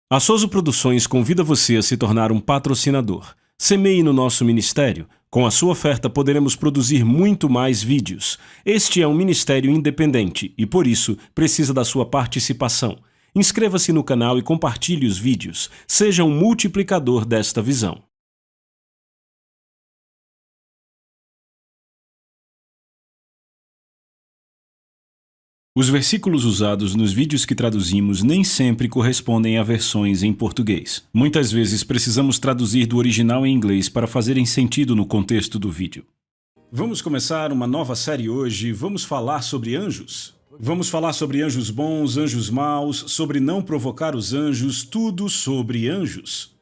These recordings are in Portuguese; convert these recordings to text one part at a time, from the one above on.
A Souza Produções convida você a se tornar um patrocinador. Semeie no nosso ministério. Com a sua oferta poderemos produzir muito mais vídeos. Este é um ministério independente e, por isso, precisa da sua participação. Inscreva-se no canal e compartilhe os vídeos. Seja um multiplicador desta visão. Os versículos usados nos vídeos que traduzimos nem sempre correspondem a versões em português. Muitas vezes precisamos traduzir do original em inglês para fazerem sentido no contexto do vídeo. Vamos começar uma nova série hoje. Vamos falar sobre anjos. Vamos falar sobre anjos bons, anjos maus, sobre não provocar os anjos, tudo sobre anjos.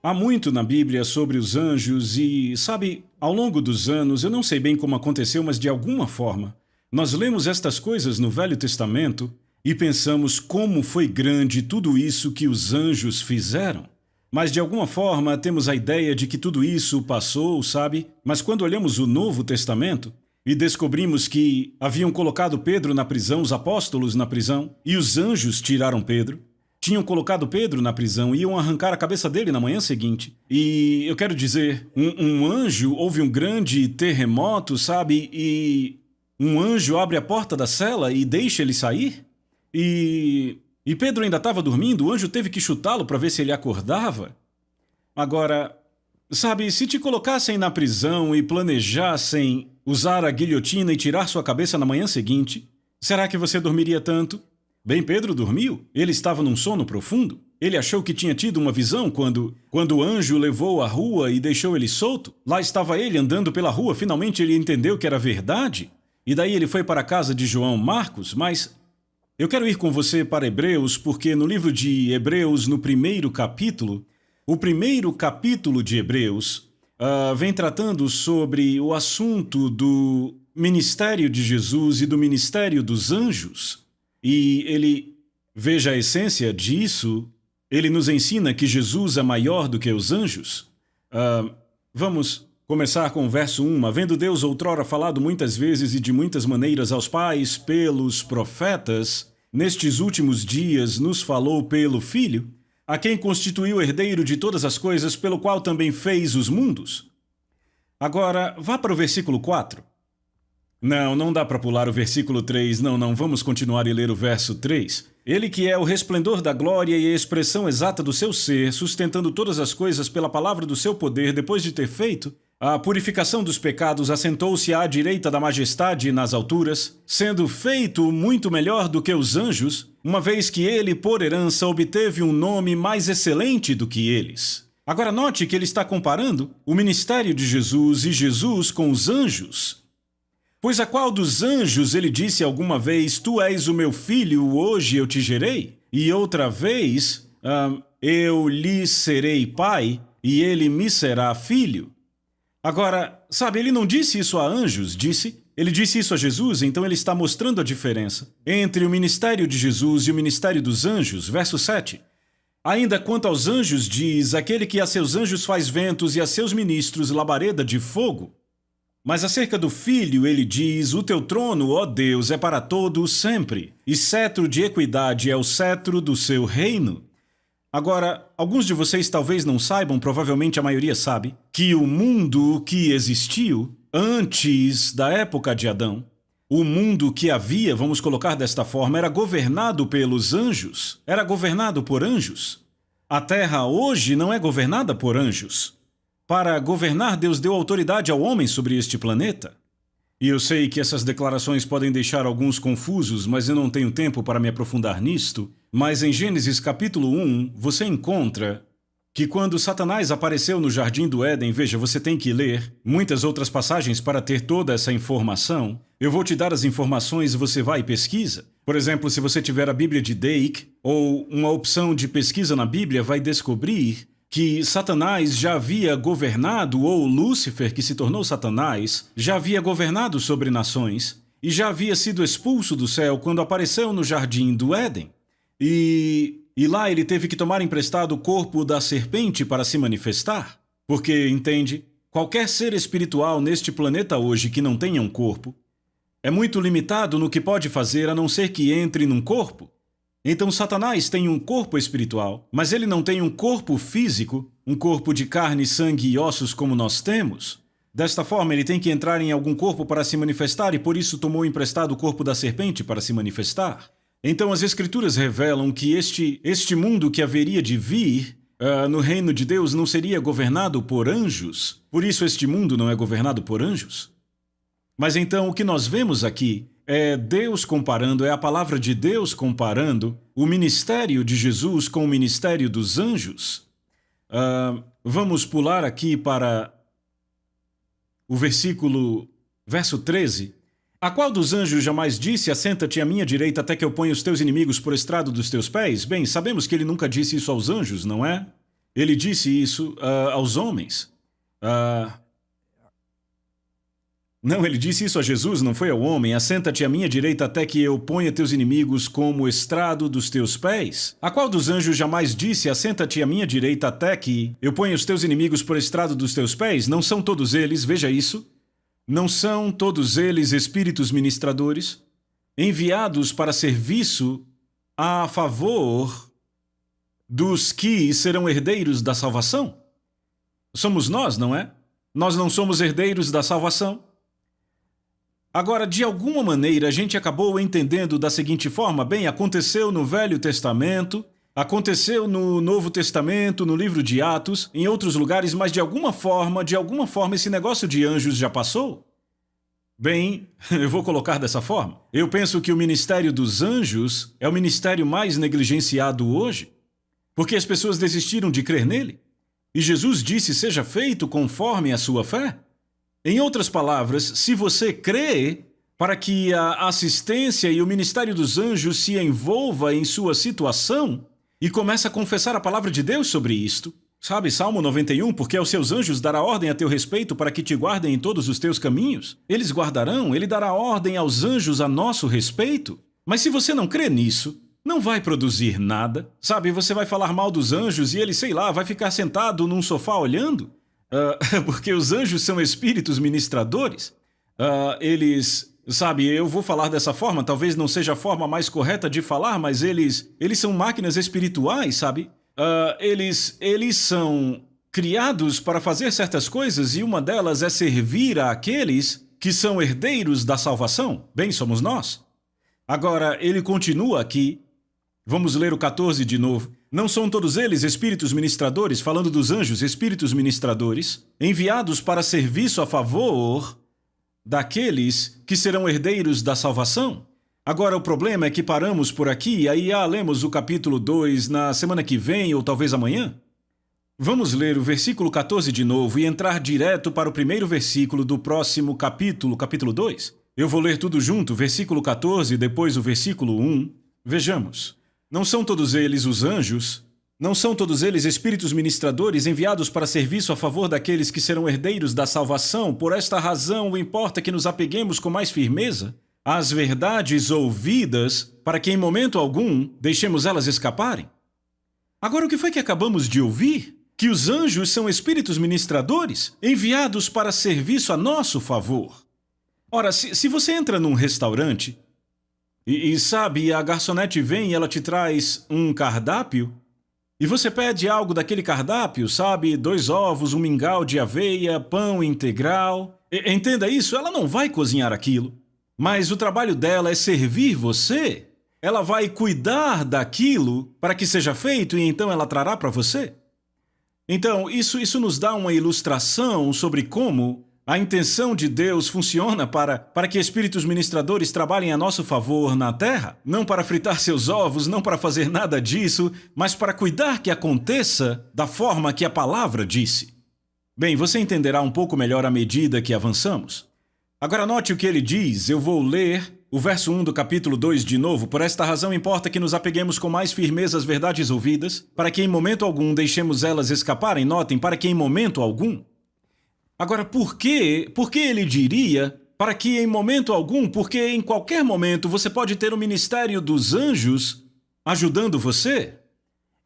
Há muito na Bíblia sobre os anjos e, sabe, ao longo dos anos, eu não sei bem como aconteceu, mas de alguma forma, nós lemos estas coisas no Velho Testamento e pensamos como foi grande tudo isso que os anjos fizeram. Mas de alguma forma temos a ideia de que tudo isso passou, sabe? Mas quando olhamos o Novo Testamento e descobrimos que haviam colocado Pedro na prisão, os apóstolos na prisão, e os anjos tiraram Pedro, tinham colocado Pedro na prisão e iam arrancar a cabeça dele na manhã seguinte. E eu quero dizer, um anjo, houve um grande terremoto, sabe? E um anjo abre a porta da cela e deixa ele sair? E Pedro ainda estava dormindo, o anjo teve que chutá-lo para ver se ele acordava. Agora, sabe, se te colocassem na prisão e planejassem usar a guilhotina e tirar sua cabeça na manhã seguinte, será que você dormiria tanto? Bem, Pedro dormiu. Ele estava num sono profundo. Ele achou que tinha tido uma visão quando o anjo levou à rua e deixou ele solto. Lá estava ele andando pela rua, finalmente ele entendeu que era verdade. E daí ele foi para a casa de João Marcos, mas eu quero ir com você para Hebreus, porque no livro de Hebreus, no primeiro capítulo, o primeiro capítulo de Hebreus vem tratando sobre o assunto do ministério de Jesus e do ministério dos anjos. E ele, veja a essência disso, ele nos ensina que Jesus é maior do que os anjos. Vamos começar com o verso 1. Havendo Deus outrora falado muitas vezes e de muitas maneiras aos pais pelos profetas, nestes últimos dias nos falou pelo Filho, a quem constituiu herdeiro de todas as coisas, pelo qual também fez os mundos. Agora, vá para o versículo 4. Não dá para pular o versículo 3, não, vamos continuar e ler o verso 3. Ele que é o resplendor da glória e a expressão exata do seu ser, sustentando todas as coisas pela palavra do seu poder, depois de ter feito a purificação dos pecados, assentou-se à direita da majestade nas alturas, sendo feito muito melhor do que os anjos, uma vez que ele, por herança, obteve um nome mais excelente do que eles. Agora note que ele está comparando o ministério de Jesus e Jesus com os anjos. Pois a qual dos anjos ele disse alguma vez, tu és o meu filho, hoje eu te gerei? E outra vez, eu lhe serei pai, e ele me será filho? Agora, sabe, ele não disse isso a anjos, ele disse isso a Jesus, então ele está mostrando a diferença entre o ministério de Jesus e o ministério dos anjos. Verso 7. Ainda quanto aos anjos diz, aquele que a seus anjos faz ventos e a seus ministros labareda de fogo. Mas acerca do Filho ele diz, o teu trono, ó Deus, é para todo sempre, e cetro de equidade é o cetro do seu reino. Agora, alguns de vocês talvez não saibam, provavelmente a maioria sabe, que o mundo que existiu antes da época de Adão, o mundo que havia, vamos colocar desta forma, era governado pelos anjos, era governado por anjos. A Terra hoje não é governada por anjos. Para governar, Deus deu autoridade ao homem sobre este planeta. E eu sei que essas declarações podem deixar alguns confusos, mas eu não tenho tempo para me aprofundar nisto. Mas em Gênesis capítulo 1, você encontra que quando Satanás apareceu no Jardim do Éden, veja, você tem que ler muitas outras passagens para ter toda essa informação. Eu vou te dar as informações e você vai e pesquisa. Por exemplo, se você tiver a Bíblia de Dake ou uma opção de pesquisa na Bíblia, vai descobrir que Satanás já havia governado, ou Lúcifer, que se tornou Satanás, já havia governado sobre nações e já havia sido expulso do céu quando apareceu no Jardim do Éden. E lá ele teve que tomar emprestado o corpo da serpente para se manifestar. Porque, entende, qualquer ser espiritual neste planeta hoje que não tenha um corpo é muito limitado no que pode fazer a não ser que entre num corpo. Então Satanás tem um corpo espiritual, mas ele não tem um corpo físico, um corpo de carne, sangue e ossos como nós temos. Desta forma, ele tem que entrar em algum corpo para se manifestar e por isso tomou emprestado o corpo da serpente para se manifestar. Então as Escrituras revelam que este mundo que haveria de vir no reino de Deus não seria governado por anjos. Por isso este mundo não é governado por anjos. Mas então o que nós vemos aqui é Deus comparando, é a palavra de Deus comparando o ministério de Jesus com o ministério dos anjos. Vamos pular aqui para o verso 13. A qual dos anjos jamais disse, assenta-te à minha direita até que eu ponha os teus inimigos por estrado dos teus pés? Bem, sabemos que ele nunca disse isso aos anjos, não é? Ele disse isso aos homens. Não, ele disse isso a Jesus, não foi ao homem. Assenta-te à minha direita até que eu ponha teus inimigos como estrado dos teus pés. A qual dos anjos jamais disse, assenta-te à minha direita até que eu ponha os teus inimigos por estrado dos teus pés? Não são todos eles, veja isso, não são todos eles espíritos ministradores, enviados para serviço a favor dos que serão herdeiros da salvação? Somos nós, não é? Nós não somos herdeiros da salvação? Agora, de alguma maneira, a gente acabou entendendo da seguinte forma: bem, aconteceu no Velho Testamento, aconteceu no Novo Testamento, no livro de Atos, em outros lugares, mas de alguma forma, esse negócio de anjos já passou? Bem, eu vou colocar dessa forma. Eu penso que o ministério dos anjos é o ministério mais negligenciado hoje, porque as pessoas desistiram de crer nele. E Jesus disse, seja feito conforme a sua fé. Em outras palavras, se você crê para que a assistência e o ministério dos anjos se envolva em sua situação e começa a confessar a palavra de Deus sobre isto, sabe, Salmo 91, porque aos seus anjos dará ordem a teu respeito para que te guardem em todos os teus caminhos. Eles guardarão, ele dará ordem aos anjos a nosso respeito. Mas se você não crê nisso, não vai produzir nada. Sabe, você vai falar mal dos anjos e ele, sei lá, vai ficar sentado num sofá olhando. Porque os anjos são espíritos ministradores. Sabe, eu vou falar dessa forma, talvez não seja a forma mais correta de falar, mas eles são máquinas espirituais, sabe? Eles são criados para fazer certas coisas e uma delas é servir àqueles que são herdeiros da salvação. Bem, somos nós. Agora, ele continua aqui. Vamos ler o 14 de novo. Não são todos eles espíritos ministradores, falando dos anjos, espíritos ministradores, enviados para serviço a favor daqueles que serão herdeiros da salvação? Agora, o problema é que paramos por aqui e aí lemos o capítulo 2 na semana que vem ou talvez amanhã. Vamos ler o versículo 14 de novo e entrar direto para o primeiro versículo do próximo capítulo 2. Eu vou ler tudo junto, versículo 14, depois o versículo 1. Vejamos. Não são todos eles os anjos? Não são todos eles espíritos ministradores enviados para serviço a favor daqueles que serão herdeiros da salvação? Por esta razão, importa que nos apeguemos com mais firmeza às verdades ouvidas, para que em momento algum deixemos elas escaparem? Agora, o que foi que acabamos de ouvir? Que os anjos são espíritos ministradores enviados para serviço a nosso favor. Ora, se você entra num restaurante e sabe, a garçonete vem e ela te traz um cardápio, e você pede algo daquele cardápio, sabe, 2 ovos, um mingau de aveia, pão integral. Entenda isso, ela não vai cozinhar aquilo, mas o trabalho dela é servir você. Ela vai cuidar daquilo para que seja feito e então ela trará para você. Então, isso nos dá uma ilustração sobre como a intenção de Deus funciona para que espíritos ministradores trabalhem a nosso favor na terra, não para fritar seus ovos, não para fazer nada disso, mas para cuidar que aconteça da forma que a palavra disse. Bem, você entenderá um pouco melhor à medida que avançamos. Agora note o que ele diz, eu vou ler o verso 1 do capítulo 2 de novo. Por esta razão importa que nos apeguemos com mais firmeza às verdades ouvidas, para que em momento algum deixemos elas escaparem. Notem, para que em momento algum. Agora, por que ele diria para que em momento algum? Porque em qualquer momento você pode ter o ministério dos anjos ajudando você.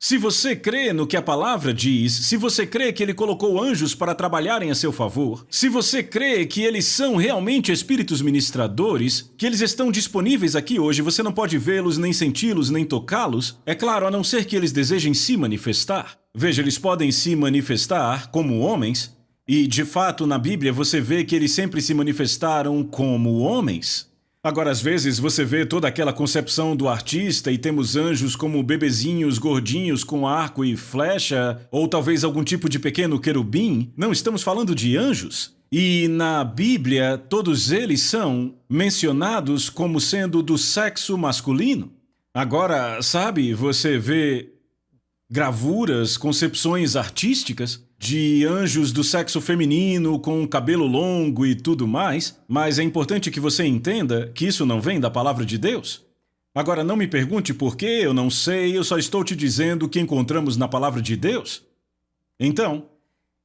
Se você crê no que a palavra diz, se você crê que ele colocou anjos para trabalharem a seu favor, se você crê que eles são realmente espíritos ministradores, que eles estão disponíveis aqui hoje, você não pode vê-los, nem senti-los, nem tocá-los, é claro, a não ser que eles desejem se manifestar. Veja, eles podem se manifestar como homens, e de fato na Bíblia você vê que eles sempre se manifestaram como homens. Agora, às vezes, você vê toda aquela concepção do artista e temos anjos como bebezinhos gordinhos com arco e flecha, ou talvez algum tipo de pequeno querubim. Não, estamos falando de anjos. E na Bíblia, todos eles são mencionados como sendo do sexo masculino. Agora, sabe, você vê gravuras, concepções artísticas de anjos do sexo feminino com cabelo longo e tudo mais, mas é importante que você entenda que isso não vem da palavra de Deus. Agora, não me pergunte por quê, eu não sei, eu só estou te dizendo o que encontramos na palavra de Deus. Então,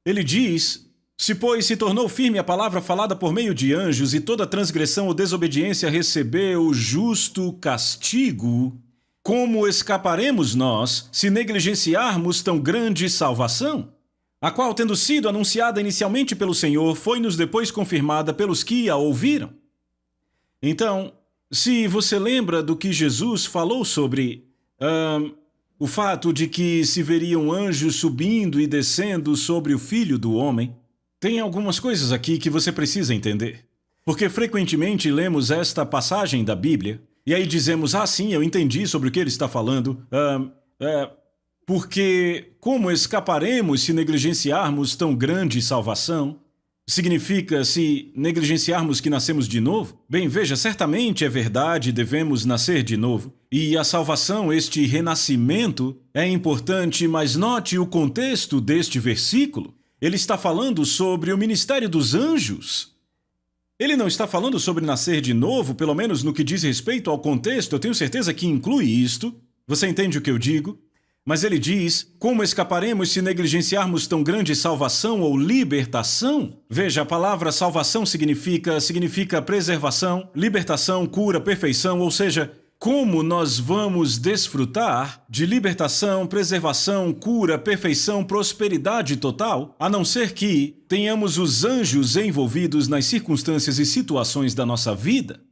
ele diz: se, pois, se tornou firme a palavra falada por meio de anjos e toda transgressão ou desobediência recebeu justo castigo, como escaparemos nós se negligenciarmos tão grande salvação? A qual, tendo sido anunciada inicialmente pelo Senhor, foi-nos depois confirmada pelos que a ouviram. Então, se você lembra do que Jesus falou sobre o fato de que se veriam anjos subindo e descendo sobre o Filho do Homem, tem algumas coisas aqui que você precisa entender. Porque frequentemente lemos esta passagem da Bíblia e aí dizemos: ah, sim, eu entendi sobre o que ele está falando. Porque como escaparemos se negligenciarmos tão grande salvação? Significa se negligenciarmos que nascemos de novo? Bem, veja, certamente é verdade, devemos nascer de novo. E a salvação, este renascimento, é importante, mas note o contexto deste versículo. Ele está falando sobre o ministério dos anjos. Ele não está falando sobre nascer de novo, pelo menos no que diz respeito ao contexto, eu tenho certeza que inclui isto. Você entende o que eu digo? Mas ele diz: como escaparemos se negligenciarmos tão grande salvação ou libertação? Veja, a palavra salvação significa preservação, libertação, cura, perfeição, ou seja, como nós vamos desfrutar de libertação, preservação, cura, perfeição, prosperidade total, a não ser que tenhamos os anjos envolvidos nas circunstâncias e situações da nossa vida?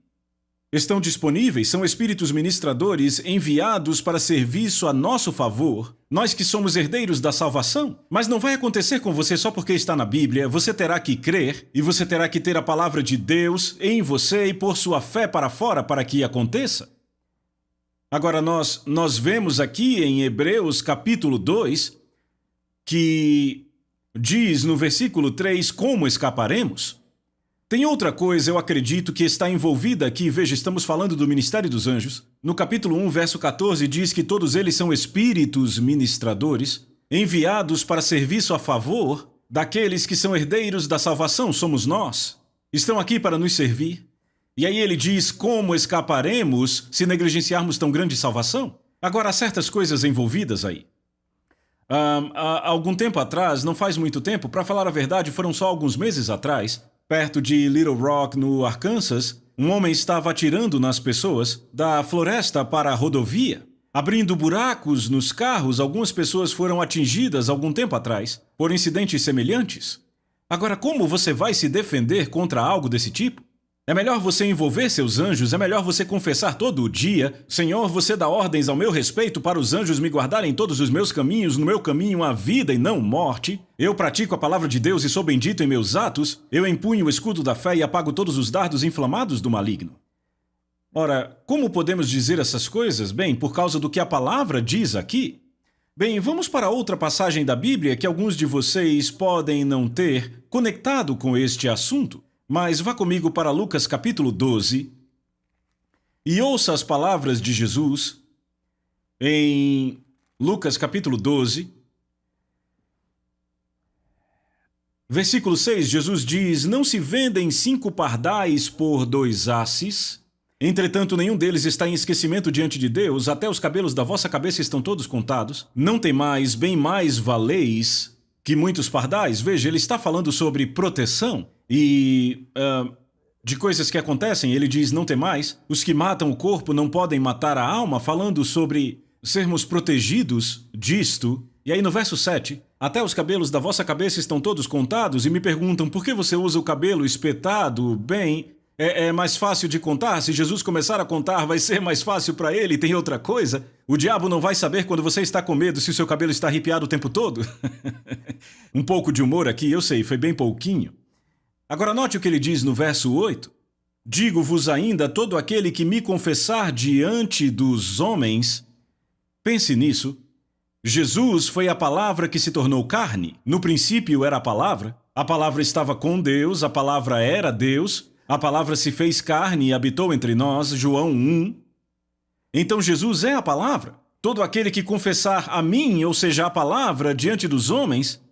Estão disponíveis, são espíritos ministradores enviados para serviço a nosso favor, nós que somos herdeiros da salvação. Mas não vai acontecer com você só porque está na Bíblia, você terá que crer e você terá que ter a palavra de Deus em você e pôr sua fé para fora para que aconteça. Agora nós vemos aqui em Hebreus capítulo 2, que diz no versículo 3 como escaparemos. Tem outra coisa, eu acredito, que está envolvida aqui. Veja, estamos falando do ministério dos anjos. No capítulo 1, verso 14, diz que todos eles são espíritos ministradores, enviados para serviço a favor daqueles que são herdeiros da salvação, somos nós. Estão aqui para nos servir. E aí ele diz: como escaparemos se negligenciarmos tão grande salvação? Agora, há certas coisas envolvidas aí. Há algum tempo atrás, não faz muito tempo, para falar a verdade, foram só alguns meses atrás, perto de Little Rock, no Arkansas, um homem estava atirando nas pessoas da floresta para a rodovia, abrindo buracos nos carros. Algumas pessoas foram atingidas algum tempo atrás por incidentes semelhantes. Agora, como você vai se defender contra algo desse tipo? É melhor você envolver seus anjos, é melhor você confessar todo o dia: Senhor, você dá ordens ao meu respeito para os anjos me guardarem em todos os meus caminhos, no meu caminho há vida e não morte. Eu pratico a palavra de Deus e sou bendito em meus atos. Eu empunho o escudo da fé e apago todos os dardos inflamados do maligno. Ora, como podemos dizer essas coisas? Bem, por causa do que a palavra diz aqui. Bem, vamos para outra passagem da Bíblia que alguns de vocês podem não ter conectado com este assunto. Mas vá comigo para Lucas capítulo 12 e ouça as palavras de Jesus em Lucas capítulo 12, versículo 6. Jesus diz: não se vendem 5 pardais por 2 asses, entretanto nenhum deles está em esquecimento diante de Deus, até os cabelos da vossa cabeça estão todos contados. Não temais, bem mais valeis que muitos pardais. Veja, ele está falando sobre proteção e de coisas que acontecem. Ele diz: não temais, os que matam o corpo não podem matar a alma, falando sobre sermos protegidos disto. E aí no verso 7, até os cabelos da vossa cabeça estão todos contados, e me perguntam por que você usa o cabelo espetado? Bem, é mais fácil de contar. Se Jesus começar a contar, vai ser mais fácil para ele. Tem outra coisa? O diabo não vai saber quando você está com medo se o seu cabelo está arrepiado o tempo todo? Um pouco de humor aqui, eu sei, foi bem pouquinho. Agora note o que ele diz no verso 8. Digo-vos ainda, todo aquele que me confessar diante dos homens... Pense nisso. Jesus foi a palavra que se tornou carne. No princípio era a palavra estava com Deus, a palavra era Deus, a palavra se fez carne e habitou entre nós, João 1. Então Jesus é a palavra. Todo aquele que confessar a mim, ou seja, a palavra, diante dos homens,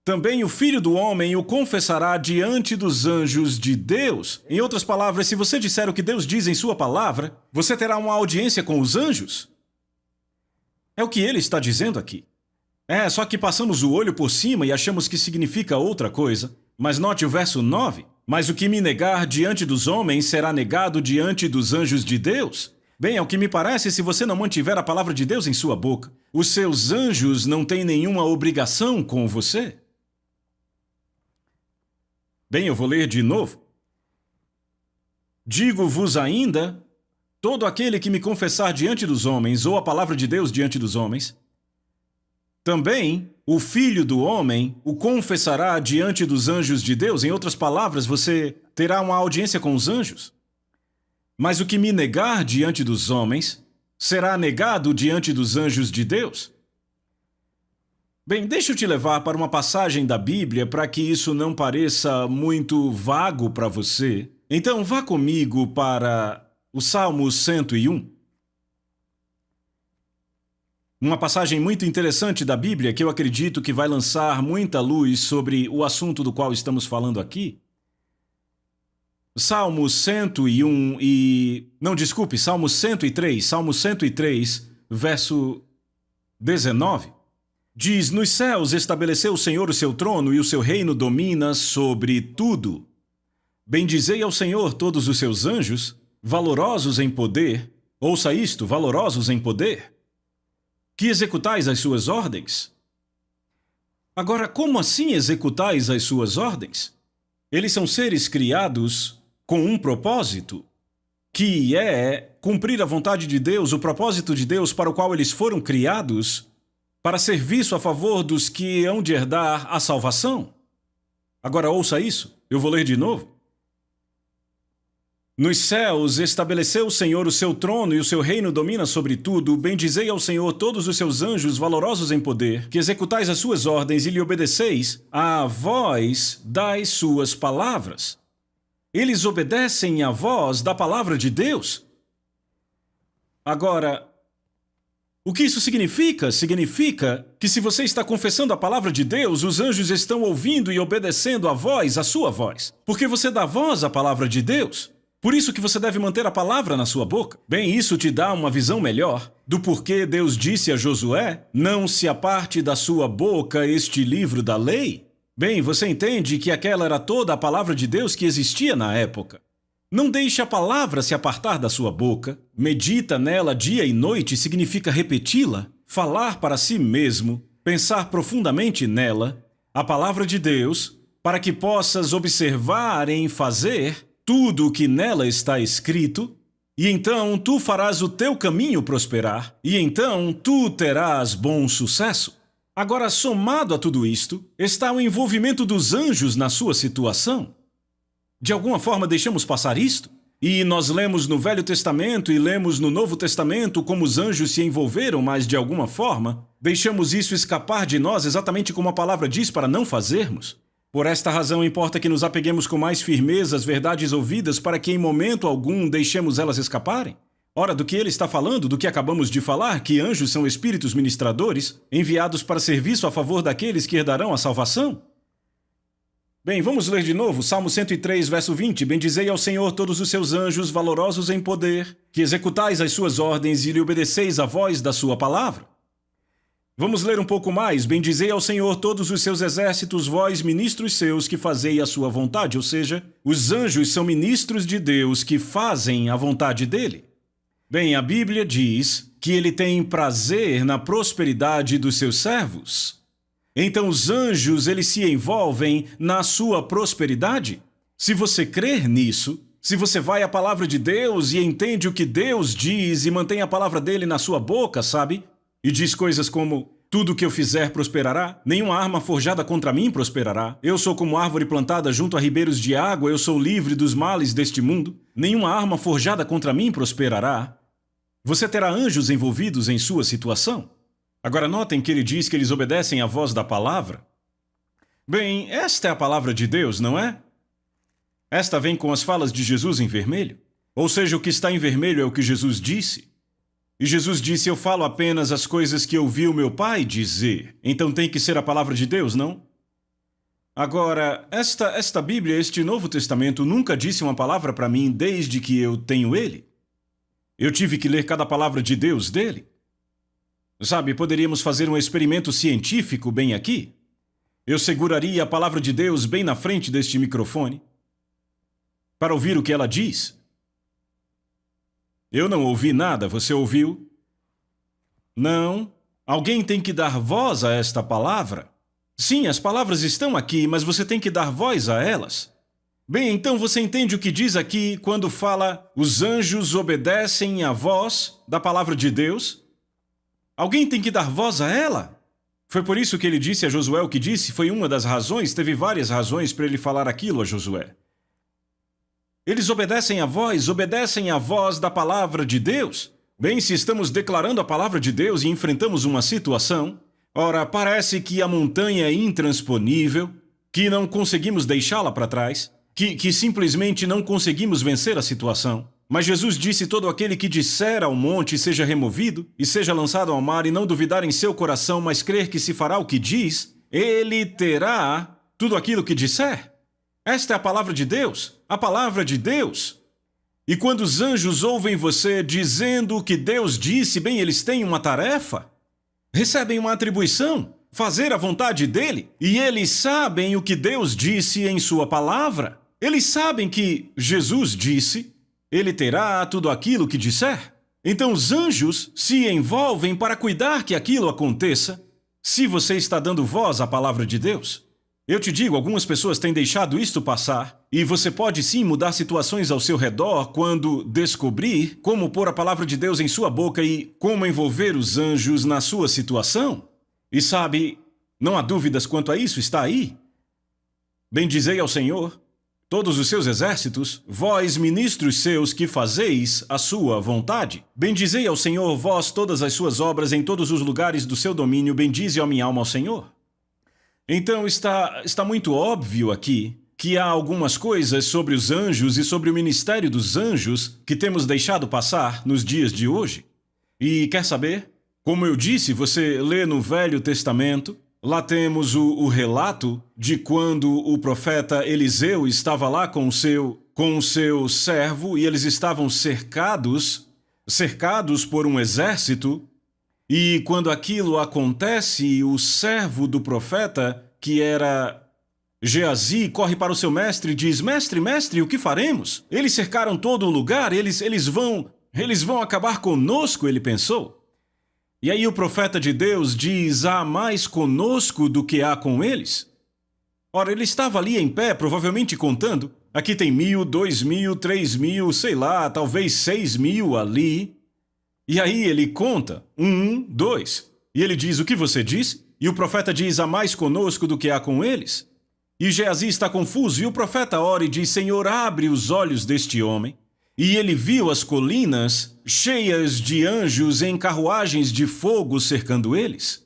também o Filho do Homem o confessará diante dos anjos de Deus. Em outras palavras, se você disser o que Deus diz em sua palavra, você terá uma audiência com os anjos. É o que ele está dizendo aqui. Só que passamos o olho por cima e achamos que significa outra coisa. Mas note o verso 9. Mas o que me negar diante dos homens será negado diante dos anjos de Deus. Bem, ao que me parece, se você não mantiver a palavra de Deus em sua boca, os seus anjos não têm nenhuma obrigação com você. Bem, eu vou ler de novo. Digo-vos ainda... Todo aquele que me confessar diante dos homens, ou a palavra de Deus diante dos homens, também o Filho do Homem o confessará diante dos anjos de Deus. Em outras palavras, você terá uma audiência com os anjos. Mas o que me negar diante dos homens, será negado diante dos anjos de Deus. Bem, deixa eu te levar para uma passagem da Bíblia para que isso não pareça muito vago para você. Então, vá comigo para... o Salmo 101. Uma passagem muito interessante da Bíblia que eu acredito que vai lançar muita luz sobre o assunto do qual estamos falando aqui. Salmo 101 e... Não, desculpe, Salmo 103. Salmo 103, verso 19. Diz, nos céus estabeleceu o Senhor o seu trono e o seu reino domina sobre tudo. Bendizei ao Senhor todos os seus anjos, valorosos em poder, ouça isto, valorosos em poder, que executais as suas ordens. Agora, como assim executais as suas ordens? Eles são seres criados com um propósito, que é cumprir a vontade de Deus, o propósito de Deus para o qual eles foram criados, para serviço a favor dos que hão de herdar a salvação. Agora ouça isso, eu vou ler de novo. Nos céus estabeleceu o Senhor o seu trono e o seu reino domina sobre tudo. Bendizei ao Senhor todos os seus anjos valorosos em poder, que executais as suas ordens e lhe obedeceis à voz das suas palavras. Eles obedecem à voz da palavra de Deus. Agora, o que isso significa? Significa que se você está confessando a palavra de Deus, os anjos estão ouvindo e obedecendo a voz, a sua voz. Porque você dá voz à palavra de Deus. Por isso que você deve manter a palavra na sua boca. Bem, isso te dá uma visão melhor do porquê Deus disse a Josué, não se aparte da sua boca este livro da lei. Bem, você entende que aquela era toda a palavra de Deus que existia na época. Não deixe a palavra se apartar da sua boca. Medita nela dia e noite significa repeti-la, falar para si mesmo, pensar profundamente nela, a palavra de Deus, para que possas observar em fazer tudo o que nela está escrito, e então tu farás o teu caminho prosperar, e então tu terás bom sucesso. Agora, somado a tudo isto, está o envolvimento dos anjos na sua situação. De alguma forma deixamos passar isto? E nós lemos no Velho Testamento e lemos no Novo Testamento como os anjos se envolveram, mas de alguma forma deixamos isso escapar de nós exatamente como a palavra diz para não fazermos. Por esta razão, importa que nos apeguemos com mais firmeza às verdades ouvidas para que em momento algum deixemos elas escaparem. Ora, do que ele está falando, do que acabamos de falar, que anjos são espíritos ministradores, enviados para serviço a favor daqueles que herdarão a salvação? Bem, vamos ler de novo, Salmo 103, verso 20. Bendizei ao Senhor todos os seus anjos, valorosos em poder, que executais as suas ordens e lhe obedeceis a voz da sua palavra. Vamos ler um pouco mais. Bendizei ao Senhor todos os seus exércitos, vós, ministros seus, que fazei a sua vontade. Ou seja, os anjos são ministros de Deus que fazem a vontade dele. Bem, a Bíblia diz que ele tem prazer na prosperidade dos seus servos? Então os anjos, eles se envolvem na sua prosperidade? Se você crer nisso, se você vai à palavra de Deus e entende o que Deus diz e mantém a palavra dele na sua boca, sabe? E diz coisas como: tudo que eu fizer prosperará, nenhuma arma forjada contra mim prosperará. Eu sou como árvore plantada junto a ribeiros de água, eu sou livre dos males deste mundo. Nenhuma arma forjada contra mim prosperará. Você terá anjos envolvidos em sua situação. Agora notem que ele diz que eles obedecem à voz da palavra. Bem, esta é a palavra de Deus, não é? Esta vem com as falas de Jesus em vermelho. Ou seja, o que está em vermelho é o que Jesus disse. E Jesus disse: eu falo apenas as coisas que eu vi o meu Pai dizer. Então tem que ser a palavra de Deus, não? Agora, esta Bíblia, este Novo Testamento, nunca disse uma palavra para mim desde que eu tenho ele. Eu tive que ler cada palavra de Deus dele. Sabe, poderíamos fazer um experimento científico bem aqui. Eu seguraria a palavra de Deus bem na frente deste microfone para ouvir o que ela diz. Eu não ouvi nada, você ouviu? Não. Alguém tem que dar voz a esta palavra. Sim, as palavras estão aqui, mas você tem que dar voz a elas. Bem, então você entende o que diz aqui quando fala: os anjos obedecem à voz da palavra de Deus? Alguém tem que dar voz a ela. Foi por isso que ele disse a Josué o que disse, foi uma das razões, teve várias razões para ele falar aquilo a Josué. Eles obedecem à voz da palavra de Deus. Bem, se estamos declarando a palavra de Deus e enfrentamos uma situação, ora, parece que a montanha é intransponível, que não conseguimos deixá-la para trás, que simplesmente não conseguimos vencer a situação. Mas Jesus disse: todo aquele que disser ao monte seja removido e seja lançado ao mar e não duvidar em seu coração, mas crer que se fará o que diz, ele terá tudo aquilo que disser. Esta é a palavra de Deus, a palavra de Deus. E quando os anjos ouvem você dizendo o que Deus disse, bem, eles têm uma tarefa, recebem uma atribuição, fazer a vontade dele, e eles sabem o que Deus disse em sua palavra. Eles sabem que Jesus disse: ele terá tudo aquilo que disser. Então os anjos se envolvem para cuidar que aquilo aconteça, se você está dando voz à palavra de Deus. Eu te digo, algumas pessoas têm deixado isto passar, e você pode sim mudar situações ao seu redor quando descobrir como pôr a palavra de Deus em sua boca e como envolver os anjos na sua situação. E sabe, não há dúvidas quanto a isso, está aí. Bendizei ao Senhor todos os seus exércitos, vós, ministros seus, que fazeis a sua vontade. Bendizei ao Senhor, vós, todas as suas obras em todos os lugares do seu domínio, bendize a minha alma ao Senhor. Então está muito óbvio aqui que há algumas coisas sobre os anjos e sobre o ministério dos anjos que temos deixado passar nos dias de hoje. E quer saber? Como eu disse, você lê no Velho Testamento, lá temos o relato de quando o profeta Eliseu estava lá com o seu servo e eles estavam cercados por um exército. E quando aquilo acontece, o servo do profeta, que era Geazi, corre para o seu mestre e diz: mestre, o que faremos? Eles cercaram todo o lugar, eles vão acabar conosco, ele pensou. E aí o profeta de Deus diz: há mais conosco do que há com eles? Ora, ele estava ali em pé, provavelmente contando. Aqui tem 1.000, 2.000, 3.000, sei lá, talvez 6.000 ali. E aí ele conta, 1, 2. E ele diz: o que você diz? E o profeta diz: há mais conosco do que há com eles? E Geazi está confuso, e o profeta ora e diz: Senhor, abre os olhos deste homem. E ele viu as colinas cheias de anjos em carruagens de fogo cercando eles.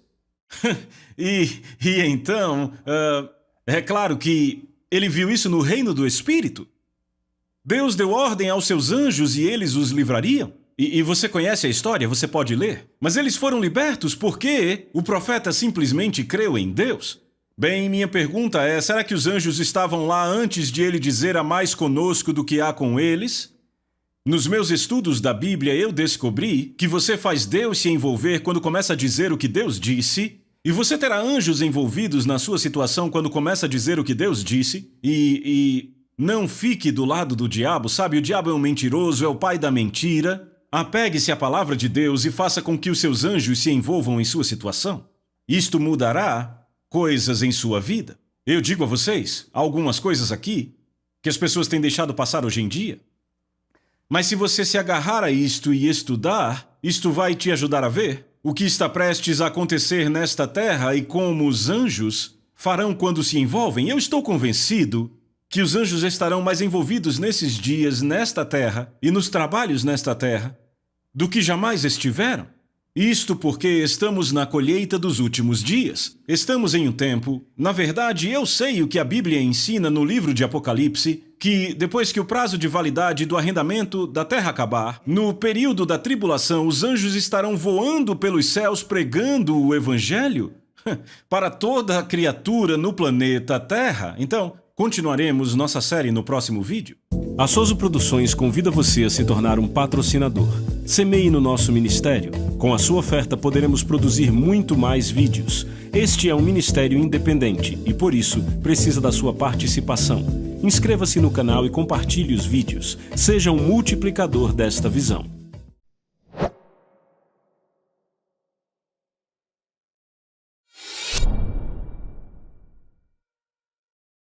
e então, é claro que ele viu isso no reino do Espírito. Deus deu ordem aos seus anjos e eles os livrariam. E você conhece a história, você pode ler. Mas eles foram libertos porque o profeta simplesmente creu em Deus. Bem, minha pergunta é, será que os anjos estavam lá antes de ele dizer: há mais conosco do que há com eles? Nos meus estudos da Bíblia, eu descobri que você faz Deus se envolver quando começa a dizer o que Deus disse, e você terá anjos envolvidos na sua situação quando começa a dizer o que Deus disse, e não fique do lado do diabo, sabe? O diabo é um mentiroso, é o pai da mentira. Apegue-se à palavra de Deus e faça com que os seus anjos se envolvam em sua situação. Isto mudará coisas em sua vida. Eu digo a vocês, há algumas coisas aqui que as pessoas têm deixado passar hoje em dia. Mas se você se agarrar a isto e estudar, isto vai te ajudar a ver o que está prestes a acontecer nesta terra e como os anjos farão quando se envolvem. Eu estou convencido que os anjos estarão mais envolvidos nesses dias, nesta terra e nos trabalhos nesta terra, do que jamais estiveram. Isto porque estamos na colheita dos últimos dias. Estamos em um tempo... Na verdade, eu sei o que a Bíblia ensina no livro de Apocalipse, que depois que o prazo de validade do arrendamento da terra acabar, no período da tribulação, os anjos estarão voando pelos céus pregando o Evangelho para toda a criatura no planeta Terra. Então, continuaremos nossa série no próximo vídeo. A Soso Produções convida você a se tornar um patrocinador. Semeie no nosso ministério. Com a sua oferta poderemos produzir muito mais vídeos. Este é um ministério independente e, por isso, precisa da sua participação. Inscreva-se no canal e compartilhe os vídeos. Seja um multiplicador desta visão.